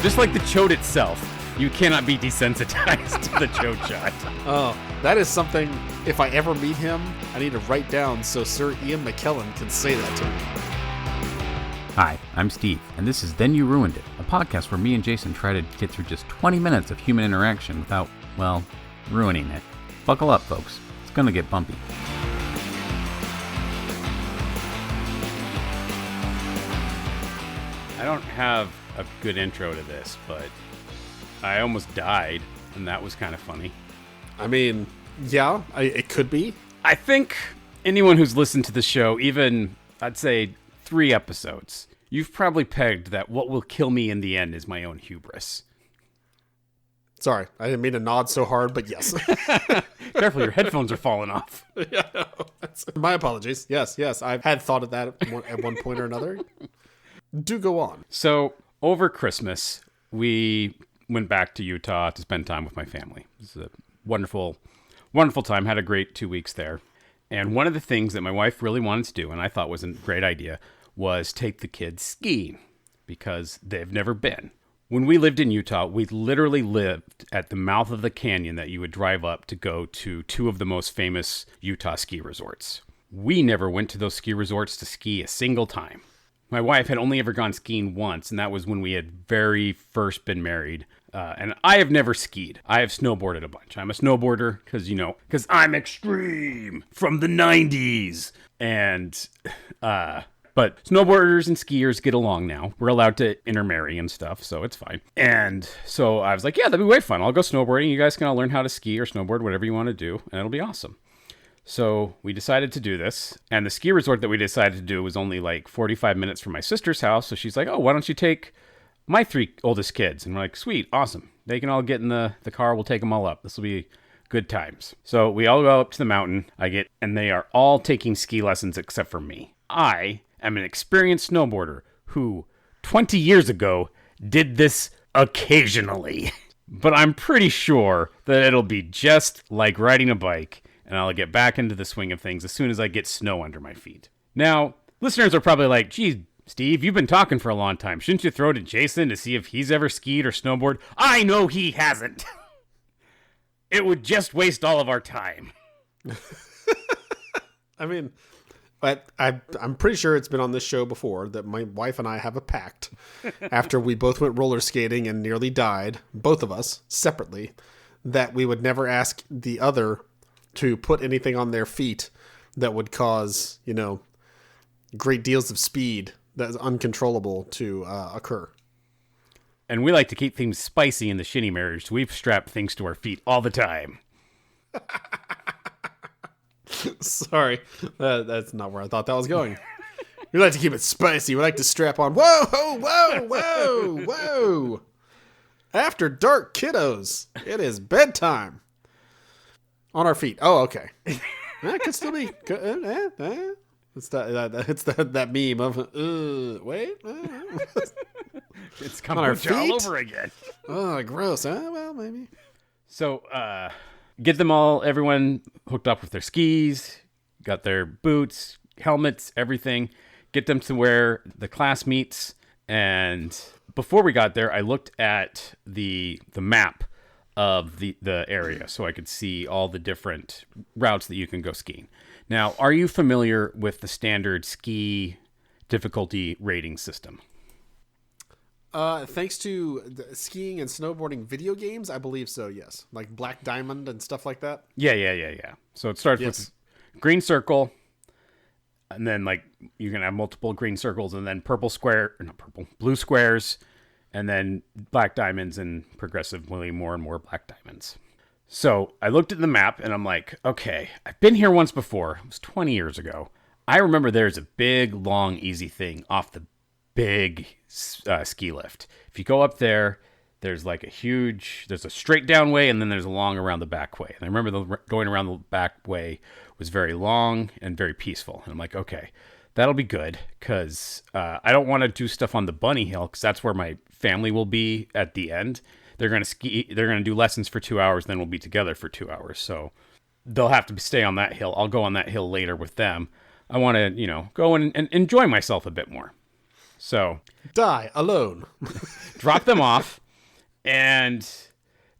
Just like the chode itself, you cannot be desensitized to the chode shot. Oh, that is something, if I ever meet him, I need to write down so Sir Ian McKellen can say that to me. Hi, I'm Steve, and this is Then You Ruined It, a podcast where me and Jason try to get through just 20 minutes of human interaction without, well, ruining it. Buckle up, folks. It's gonna get bumpy. I don't have a good intro to this, but I almost died, and that was kind of funny. I mean, yeah, it could be. I think anyone who's listened to the show, even, I'd say, 3 episodes, you've probably pegged that what will kill me in the end is my own hubris. Sorry, I didn't mean to nod so hard, but yes. Careful, your headphones are falling off. Yeah, no, my apologies. Yes, I've had thought of that at one point or another. Do go on. So, over Christmas, we went back to Utah to spend time with my family. It was a wonderful, wonderful time. Had a great 2 weeks there. And one of the things that my wife really wanted to do, and I thought was a great idea, was take the kids skiing because they've never been. When we lived in Utah, we literally lived at the mouth of the canyon that you would drive up to go to 2 of the most famous Utah ski resorts. We never went to those ski resorts to ski a single time. My wife had only ever gone skiing once, and that was when we had very first been married. And I have never skied. I have snowboarded a bunch. I'm a snowboarder because I'm extreme from the 90s. And, but snowboarders and skiers get along now. We're allowed to intermarry and stuff, so it's fine. And so I was like, yeah, that'd be way fun. I'll go snowboarding. You guys can all learn how to ski or snowboard, whatever you want to do, and it'll be awesome. So we decided to do this, and the ski resort that we decided to do was only like 45 minutes from my sister's house. So she's like, oh, why don't you take my 3 oldest kids? And we're like, sweet, awesome. They can all get in the car. We'll take them all up. This will be good times. So we all go up to the mountain. And they are all taking ski lessons except for me. I am an experienced snowboarder who 20 years ago did this occasionally. But I'm pretty sure that it'll be just like riding a bike, and I'll get back into the swing of things as soon as I get snow under my feet. Now, listeners are probably like, geez, Steve, you've been talking for a long time. Shouldn't you throw to Jason to see if he's ever skied or snowboarded? I know he hasn't. It would just waste all of our time. I mean, but I'm pretty sure it's been on this show before that my wife and I have a pact after we both went roller skating and nearly died, both of us, separately, that we would never ask the other to put anything on their feet that would cause, great deals of speed that is uncontrollable to occur. And we like to keep things spicy in the shinny marriage, so we've strapped things to our feet all the time. Sorry, that's not where I thought that was going. We like to keep it spicy. We like to strap on. Whoa. After dark, kiddos. It is bedtime. On our feet. Oh, okay. That could still be. It's that meme of wait. It's kombucha all over again. Oh, gross. Well, maybe. So, get everyone hooked up with their skis, got their boots, helmets, everything. Get them to where the class meets. And before we got there, I looked at the map of the area so I could see all the different routes that you can go skiing. Now, are you familiar with the standard ski difficulty rating system? Thanks to the skiing and snowboarding video games, I believe so, yes. Like Black Diamond and stuff like that? Yeah. So it starts with green circle, and then you can have multiple green circles, and then blue squares, and then black diamonds, and progressively more and more black diamonds. So I looked at the map and I'm like, okay, I've been here once before. It was 20 years ago. I remember there's a big, long, easy thing off the big ski lift. If you go up there, there's a straight down way, and then there's a long around the back way. And I remember going around the back way was very long and very peaceful. And I'm like, okay, that'll be good, because I don't want to do stuff on the bunny hill, because that's where my family will be at the end. They're going to ski. They're going to do lessons for 2 hours. Then we'll be together for 2 hours. So they'll have to stay on that hill. I'll go on that hill later with them. I want to, go and enjoy myself a bit more. So die alone. dropped them off, and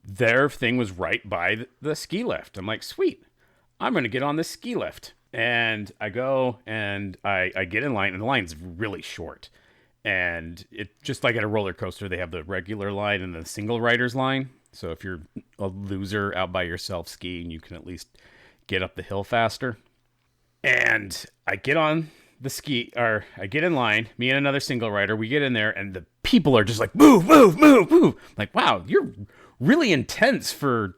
their thing was right by the ski lift. I'm like, sweet, I'm going to get on this ski lift. And I go and I get in line, and the line's really short. And it just like at a roller coaster, they have the regular line and the single rider's line. So if you're a loser out by yourself skiing, you can at least get up the hill faster. And I get on the ski, or I get in line, me and another single rider, we get in there, and the people are just like, move, move, move, move. Like, wow, you're really intense for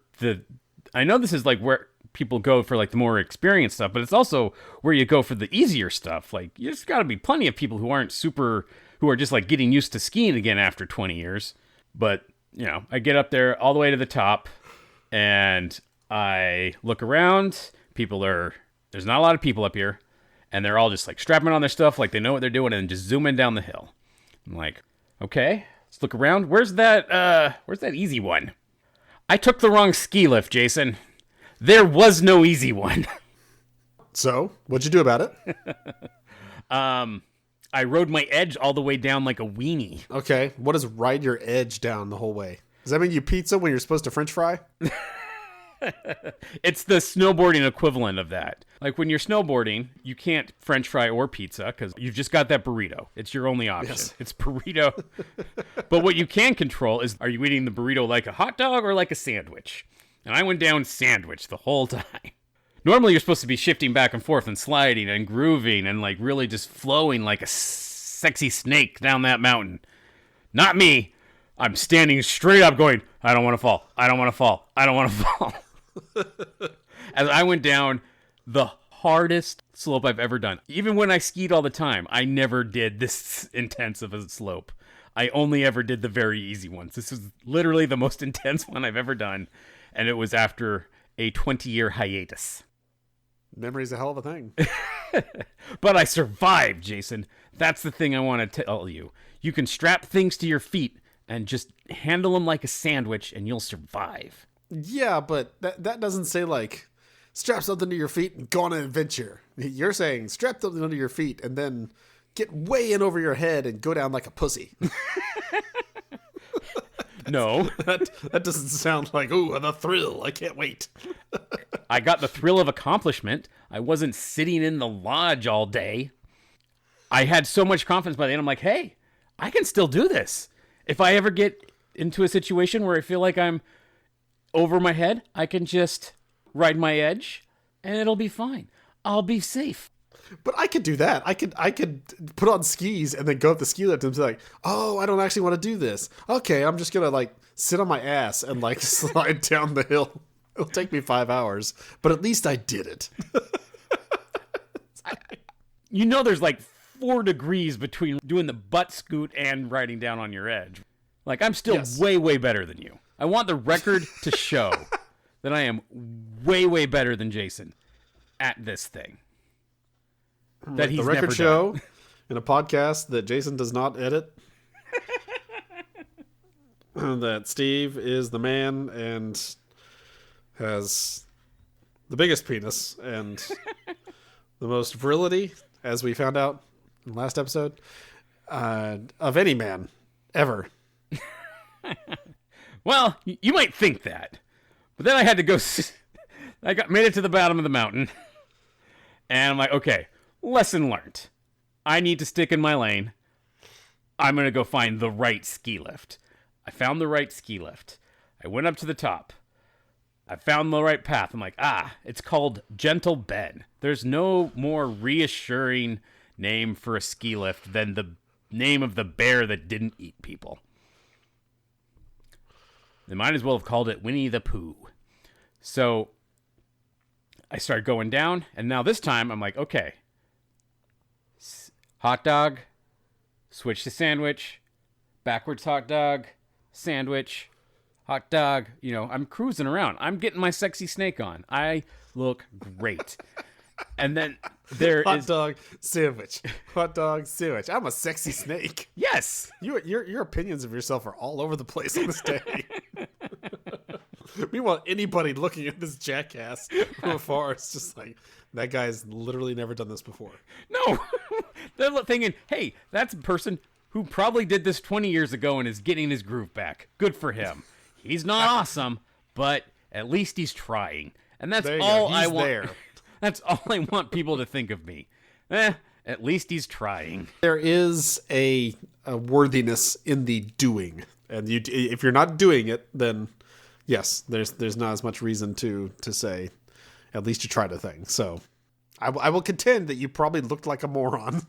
I know this is like where people go for like the more experienced stuff, but it's also where you go for the easier stuff. Like, there's got to be plenty of people who are just like getting used to skiing again after 20 years. But, I get up there all the way to the top, and I look around. There's not a lot of people up here, and they're all just like strapping on their stuff like they know what they're doing and just zooming down the hill. I'm like, okay, let's look around. Where's that easy one? I took the wrong ski lift, Jason. There was no easy one. So, what'd you do about it? I rode my edge all the way down like a weenie. Okay, what does ride your edge down the whole way? Does that mean you pizza when you're supposed to French fry? It's the snowboarding equivalent of that. Like when you're snowboarding, you can't French fry or pizza because you've just got that burrito. It's your only option. Yes. It's burrito. But what you can control is, are you eating the burrito like a hot dog or like a sandwich? And I went down sandwich the whole time. Normally you're supposed to be shifting back and forth and sliding and grooving and like really just flowing like a sexy snake down that mountain. Not me. I'm standing straight up going, I don't want to fall. I don't want to fall. I don't want to fall. As I went down the hardest slope I've ever done. Even when I skied all the time, I never did this intense of a slope. I only ever did the very easy ones. This was literally the most intense one I've ever done. And it was after a 20-year hiatus. Memory's a hell of a thing. But I survived, Jason. That's the thing I want to tell you. You can strap things to your feet and just handle them like a sandwich, and you'll survive. Yeah, but that doesn't say, like, strap something to your feet and go on an adventure. You're saying strap something under your feet and then get way in over your head and go down like a pussy. No. That doesn't sound like, ooh, the thrill. I can't wait. I got the thrill of accomplishment. I wasn't sitting in the lodge all day. I had so much confidence by the end. I'm like, hey, I can still do this. If I ever get into a situation where I feel like I'm over my head, I can just ride my edge and it'll be fine. I'll be safe. But I could do that. I could put on skis and then go up the ski lift and be like, oh, I don't actually want to do this. Okay, I'm just going to like sit on my ass and like slide down the hill. It'll take me 5 hours, but at least I did it. There's like 4 degrees between doing the butt scoot and riding down on your edge. Like, I'm still way, way better than you. I want the record to show that I am way, way better than Jason at this thing. That he's the record never show done. In a podcast that Jason does not edit. That Steve is the man and has the biggest penis and the most virility, as we found out in the last episode, of any man ever. Well, you might think that, but then I had to go. Made it to the bottom of the mountain, and I'm like, okay, lesson learned. I need to stick in my lane. I'm gonna go find the right ski lift. I found the right ski lift. I went up to the top. I found the right path. I'm like, it's called Gentle Ben. There's no more reassuring name for a ski lift than the name of the bear that didn't eat people. They might as well have called it Winnie the Pooh. So I started going down, and now this time I'm like, okay, hot dog, switch to sandwich, backwards hot dog, sandwich, hot dog. I'm cruising around. I'm getting my sexy snake on. I look great. And then there hot dog sandwich. Hot dog sandwich. I'm a sexy snake. Yes. Your opinions of yourself are all over the place on this day. Meanwhile, anybody looking at this jackass from afar is just like, that guy's literally never done this before. No. They're thinking, hey, that's a person who probably did this 20 years ago and is getting his groove back. Good for him. He's not awesome, but at least he's trying. And that's all I want. There. That's all I want people to think of me. At least he's trying. There is a worthiness in the doing. And if you're not doing it, then yes, there's not as much reason to say, at least you tried a thing. So I will contend that you probably looked like a moron.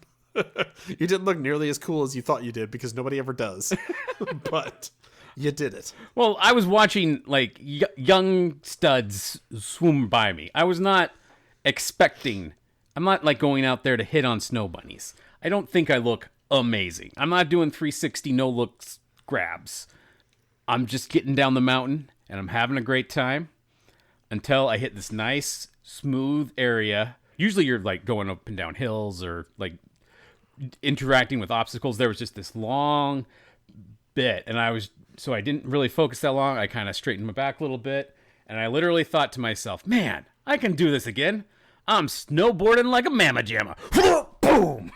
You didn't look nearly as cool as you thought you did, because nobody ever does. But you did it. Well, I was watching like young studs swoon by me. I was not expecting. I'm not like going out there to hit on snow bunnies. I don't think I look amazing. I'm not doing 360 no looks grabs. I'm just getting down the mountain and I'm having a great time until I hit this nice smooth area. Usually you're like going up and down hills or like interacting with obstacles. There was just this long bit, and I didn't really focus that long. I kind of straightened my back a little bit, and I literally thought to myself, man, I can do this again. I'm snowboarding like a mamma jamma. Boom!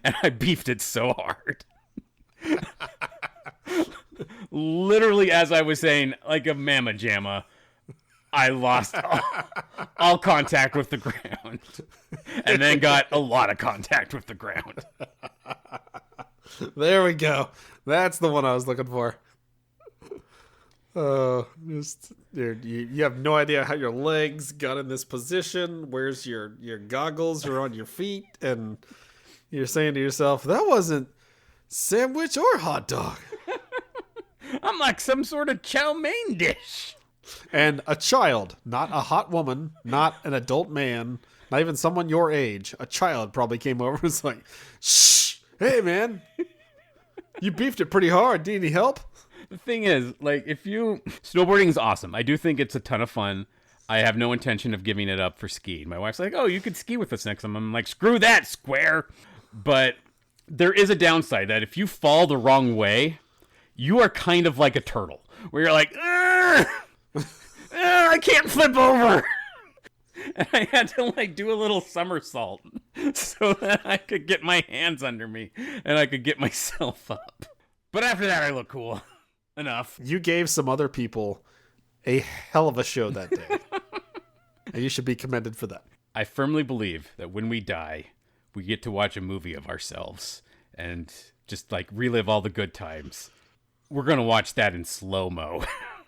And I beefed it so hard. Literally, as I was saying, like a mamma jamma, I lost all contact with the ground, and then got a lot of contact with the ground. There we go. That's the one I was looking for. You have no idea how your legs got in this position. Where's your goggles are on your feet, and you're saying to yourself, that wasn't sandwich or hot dog. I'm like some sort of chow mein dish. And a child, not a hot woman, not an adult man, not even someone your age. A child probably came over and was like, shh, hey man, you beefed it pretty hard. Do you need help? The thing is, like, snowboarding is awesome. I do think it's a ton of fun. I have no intention of giving it up for skiing. My wife's like, oh, you could ski with us next time. I'm like, screw that, square. But there is a downside that if you fall the wrong way, you are kind of like a turtle, where you're like, I can't flip over. And I had to like do a little somersault so that I could get my hands under me and I could get myself up. But after that, I look cool enough. You gave some other people a hell of a show that day. And you should be commended for that. I firmly believe that when we die, we get to watch a movie of ourselves and just like relive all the good times. We're going to watch that in slow-mo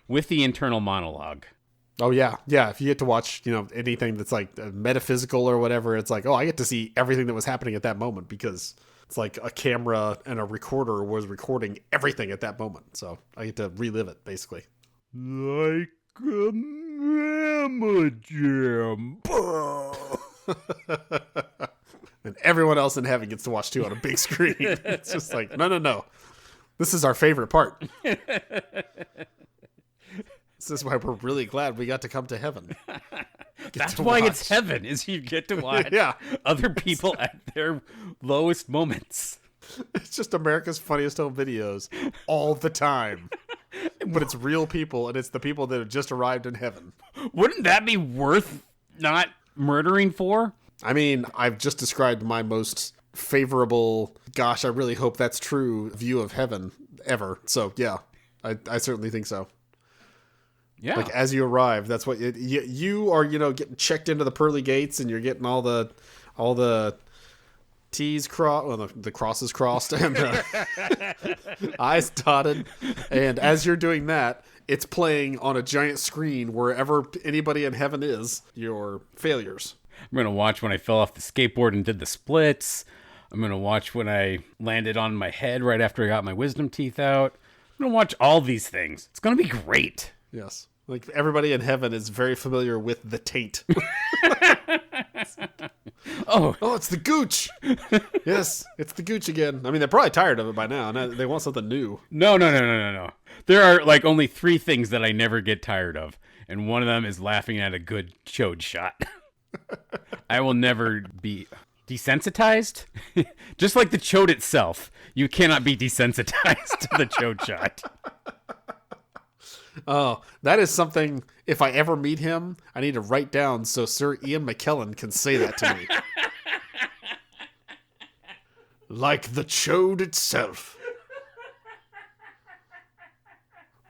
with the internal monologue. Oh, yeah. Yeah, if you get to watch, anything that's like metaphysical or whatever, it's like, oh, I get to see everything that was happening at that moment, because it's like a camera and a recorder was recording everything at that moment. So I get to relive it, basically. Like a mamma jam. And everyone else in heaven gets to watch too on a big screen. It's just like, no. This is our favorite part. This is why we're really glad we got to come to heaven. That's why it's heaven, is you get to watch other people at their lowest moments. It's just America's Funniest Home Videos all the time. But it's real people, and it's the people that have just arrived in heaven. Wouldn't that be worth not murdering for? I mean, I've just described my most favorable, gosh, I really hope that's true, view of heaven ever. So, yeah, I certainly think so. Yeah. Like, as you arrive, that's what you are, getting checked into the pearly gates, and you're getting all the T's crossed, well, the crosses crossed, and I's dotted. And as you're doing that, it's playing on a giant screen wherever anybody in heaven is, your failures. I'm going to watch when I fell off the skateboard and did the splits. I'm going to watch when I landed on my head right after I got my wisdom teeth out. I'm going to watch all these things. It's going to be great. Yes. Like, everybody in heaven is very familiar with the taint. Oh, it's the gooch. Yes, it's the gooch again. I mean, they're probably tired of it by now. They want something new. No. There are like only 3 things that I never get tired of. And one of them is laughing at a good chode shot. I will never be desensitized. Just like the chode itself. You cannot be desensitized to the chode shot. Oh, that is something, if I ever meet him, I need to write down so Sir Ian McKellen can say that to me. like the chode itself.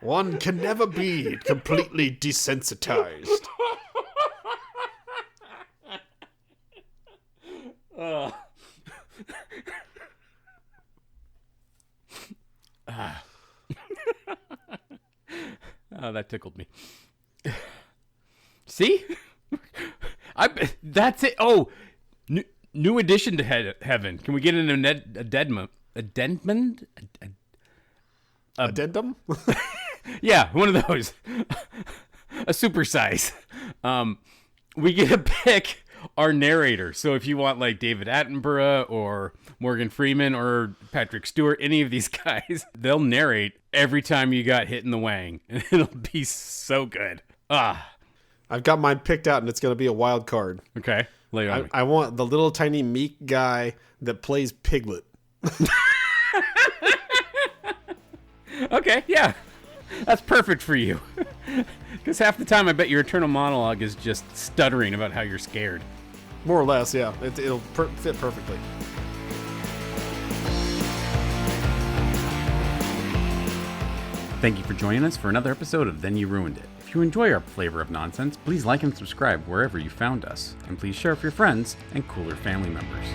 One can never be completely desensitized. Oh, that tickled me. See? That's it. Oh, new addition to heaven. Can we get an addendum? Addendum? Yeah, one of those. A supersize. We get to pick our narrator. So if you want like David Attenborough or Morgan Freeman or Patrick Stewart, any of these guys, they'll narrate every time you got hit in the wang. And it'll be so good. I've got mine picked out, and it's going to be a wild card. Okay, lay it on me. I want the little tiny meek guy that plays Piglet. Okay, yeah. That's perfect for you. Because half the time I bet your internal monologue is just stuttering about how you're scared. More or less, yeah. It'll fit perfectly. Thank you for joining us for another episode of Then You Ruined It. If you enjoy our flavor of nonsense, please like and subscribe wherever you found us. And please share with your friends and cooler family members.